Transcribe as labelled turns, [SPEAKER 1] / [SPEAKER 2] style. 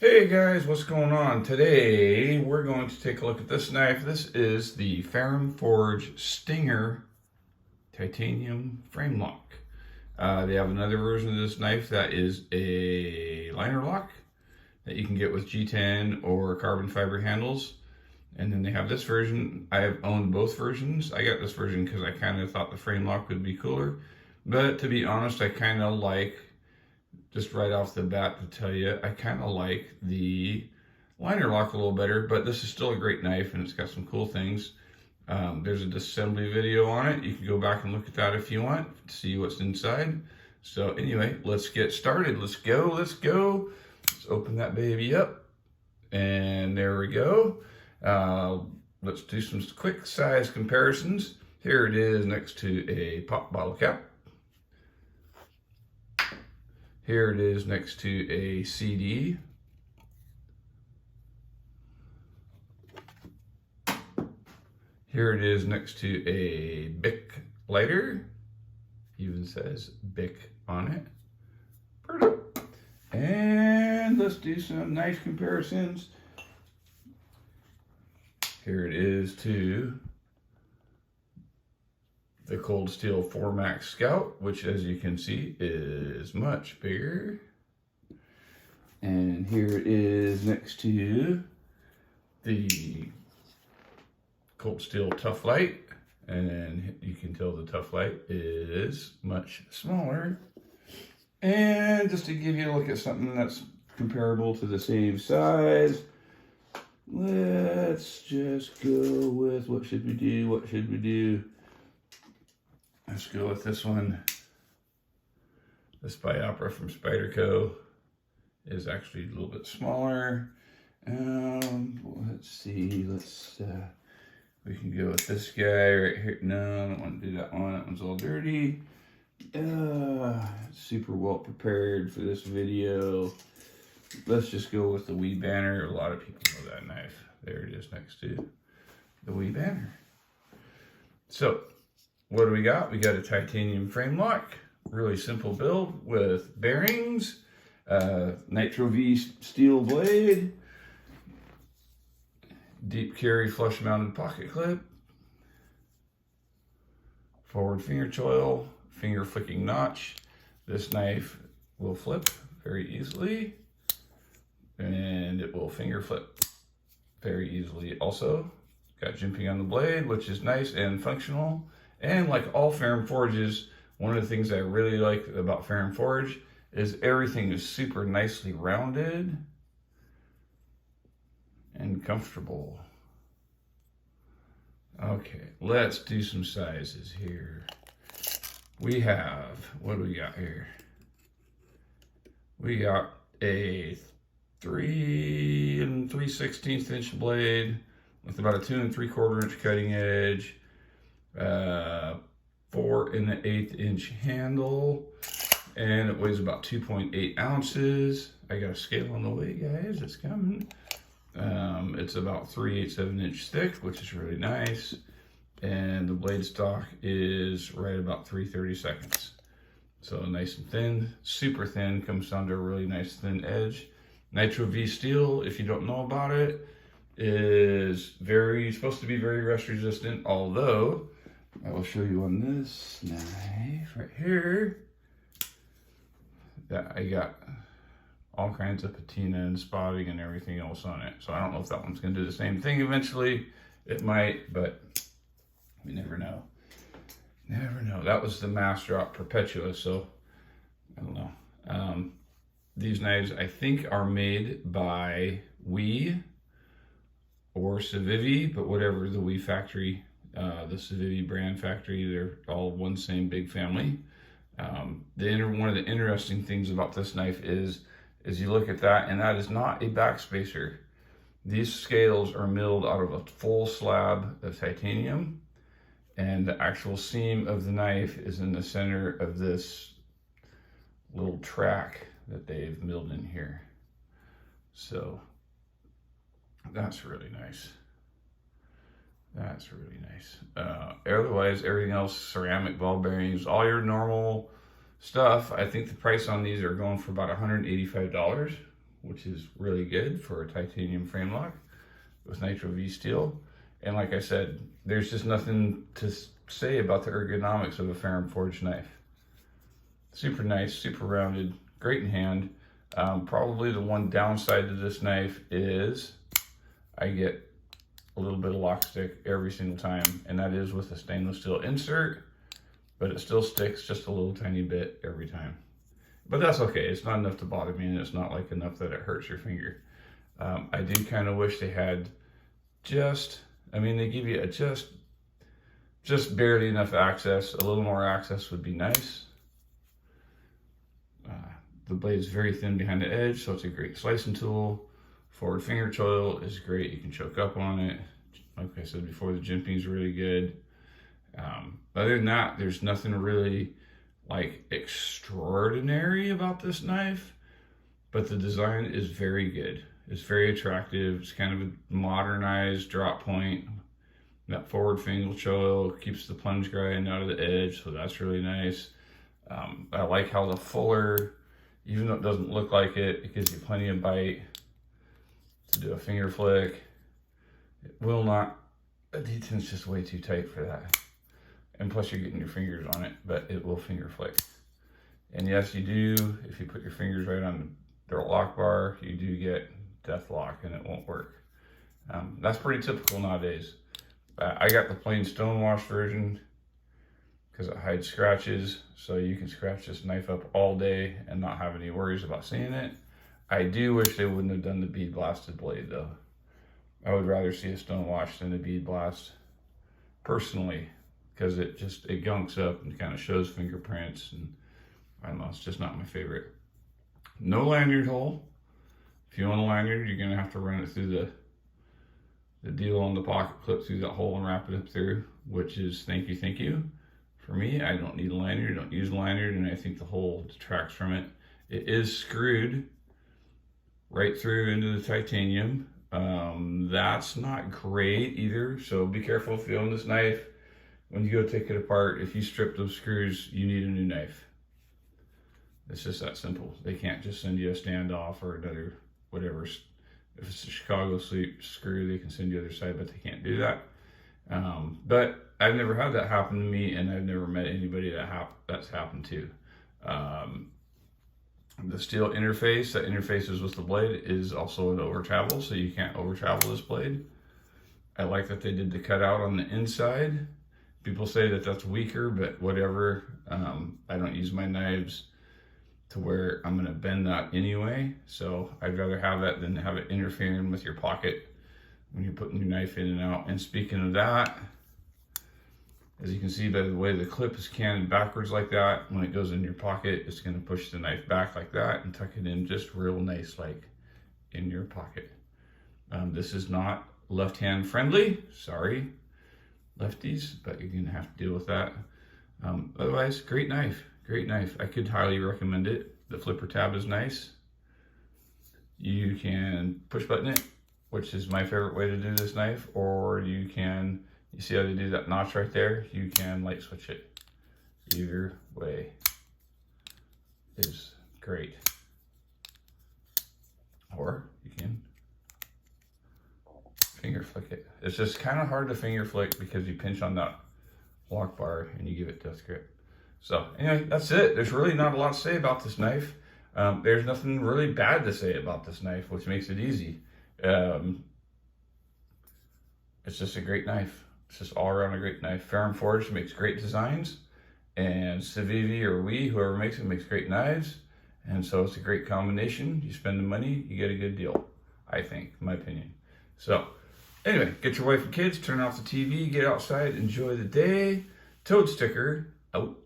[SPEAKER 1] Hey guys, what's going on? Today we're going to take a look at this knife. This is the Ferrum Forge Stinger Titanium Framelock. They have another version of this knife that is a liner lock that you can get with G10 or carbon fiber handles. And then they have this version. I have owned both versions. I got this version because I kind of thought the Framelock would be cooler. But to be honest, I kind of like, just right off the bat to tell you, I kind of like the liner lock a little better, but this is still a great knife and it's got some cool things. There's a disassembly video on it. You can go back and look at that if you want to see what's inside. So anyway, let's get started. Let's go. Let's open that baby up. And there we go. Let's do some quick size comparisons. Here it is next to a pop bottle cap. Here it is next to a CD. Here it is next to a Bic lighter. Even says Bic on it. And let's do some knife comparisons. Here it is to the Cold Steel 4 Max Scout, which as you can see is much bigger. And here it is next to the Cold Steel Tough Light, and you can tell the Tough Light is much smaller. And just to give you a look at something that's comparable to the same size, let's just go with, what should we do? Let's go with this one. This Biopera from Spyderco is actually a little bit smaller. Let's see, we can go with this guy right here. No, I don't want to do that one. That one's all dirty. Super well prepared for this video. Let's just go with the Wee Banner. A lot of people know that knife. There it is next to the Wee Banner. So, what do we got? We got a titanium frame lock, really simple build with bearings, Nitro V steel blade, deep carry flush mounted pocket clip, forward finger choil, finger flicking notch. This knife will flip very easily and it will finger flip very easily also. Got jimping on the blade, which is nice and functional. And like all Ferrum Forges, one of the things I really like about Ferrum Forge is everything is super nicely rounded and comfortable. Okay, let's do some sizes here. We have, what do we got here? We got a 3 3/16 inch blade with about a 2 3/4 inch cutting edge. 4 1/8 inch handle, and it weighs about 2.8 ounces. I got a scale on the way, guys. It's coming. It's about 3/8 inch thick, which is really nice. And the blade stock is right about 3/32. So nice and thin, super thin, comes down to a really nice thin edge. Nitro V steel, if you don't know about it, is supposed to be very rust resistant, although I will show you on this knife right here that I got all kinds of patina and spotting and everything else on it. So I don't know if that one's going to do the same thing eventually. It might, but we never know. Never know. That was the Mass Drop Perpetua, so I don't know. These knives I think are made by Wee or Civivi, but whatever the Wee factory, the Civivi brand factory, they're all one same big family. One of the interesting things about this knife is you look at that, and that is not a backspacer. These scales are milled out of a full slab of titanium, and the actual seam of the knife is in the center of this little track that they've milled in here. So that's really nice. That's really nice. Otherwise, everything else, ceramic ball bearings, all your normal stuff. I think the price on these are going for about $185. which is really good for a titanium frame lock with nitro V steel. And like I said, there's just nothing to say about the ergonomics of a Ferrum forged knife. Super nice, super rounded, great in hand. Probably the one downside to this knife is I get a little bit of lock stick every single time, and that is with a stainless steel insert, but it still sticks just a little tiny bit every time. But that's okay, it's not enough to bother me, and it's not like enough that it hurts your finger. I do kind of wish they had they give you just barely enough access. A little more access would be nice. The blade is very thin behind the edge, so it's a great slicing tool. Forward finger choil is great. You can choke up on it. Like I said before, the jimping is really good. Other than that, there's nothing really like extraordinary about this knife, but the design is very good. It's very attractive. It's kind of a modernized drop point. That forward finger choil keeps the plunge grind out of the edge, so that's really nice. I like how the fuller, even though it doesn't look like it, it gives you plenty of bite to do a finger flick. It will not, the deten's just way too tight for that. And plus you're getting your fingers on it, but it will finger flick. And yes, you do, if you put your fingers right on the lock bar, you do get death lock and it won't work. That's pretty typical nowadays. I got the plain stonewash version because it hides scratches, so you can scratch this knife up all day and not have any worries about seeing it. I do wish they wouldn't have done the bead blasted blade though. I would rather see a stonewash than a bead blast, personally, because it gunks up and kind of shows fingerprints, and I don't know, it's just not my favorite. No lanyard hole. If you want a lanyard, you're gonna have to run it through the deal on the pocket clip through that hole and wrap it up through, which is thank you. For me, I don't need a lanyard, don't use a lanyard, and I think the hole detracts from it. It is screwed right through into the titanium. That's not great either, so be careful if you own this knife. When you go take it apart, if you strip those screws, you need a new knife. It's just that simple. They can't just send you a standoff or another whatever. If it's a Chicago screw, they can send you the other side, but they can't do that. But I've never had that happen to me, and I've never met anybody that's happened to. The steel interface that interfaces with the blade is also an over travel, so you can't over travel this blade. I like that they did the cutout on the inside. People say that that's weaker, but whatever. I don't use my knives to where I'm gonna bend that anyway, so I'd rather have that than have it interfering with your pocket when you're putting your knife in and out. And speaking of that, as you can see by the way the clip is canted backwards like that, when it goes in your pocket, it's gonna push the knife back like that and tuck it in just real nice like in your pocket. This is not left-hand friendly, sorry lefties, but you're gonna have to deal with that. Otherwise, great knife. I could highly recommend it. The flipper tab is nice. You can push button it, which is my favorite way to do this knife, or you see how they do that notch right there? You can light switch it. Either way is great. Or you can finger flick it. It's just kind of hard to finger flick because you pinch on that lock bar and you give it death grip. So anyway, that's it. There's really not a lot to say about this knife. There's nothing really bad to say about this knife, which makes it easy. It's just a great knife. It's just all around a great knife. Ferrum Forge makes great designs, and Civivi or whoever makes it, makes great knives. And so it's a great combination. You spend the money, you get a good deal, I think, in my opinion. So anyway, get your wife and kids, turn off the TV, get outside, enjoy the day. Toad sticker out.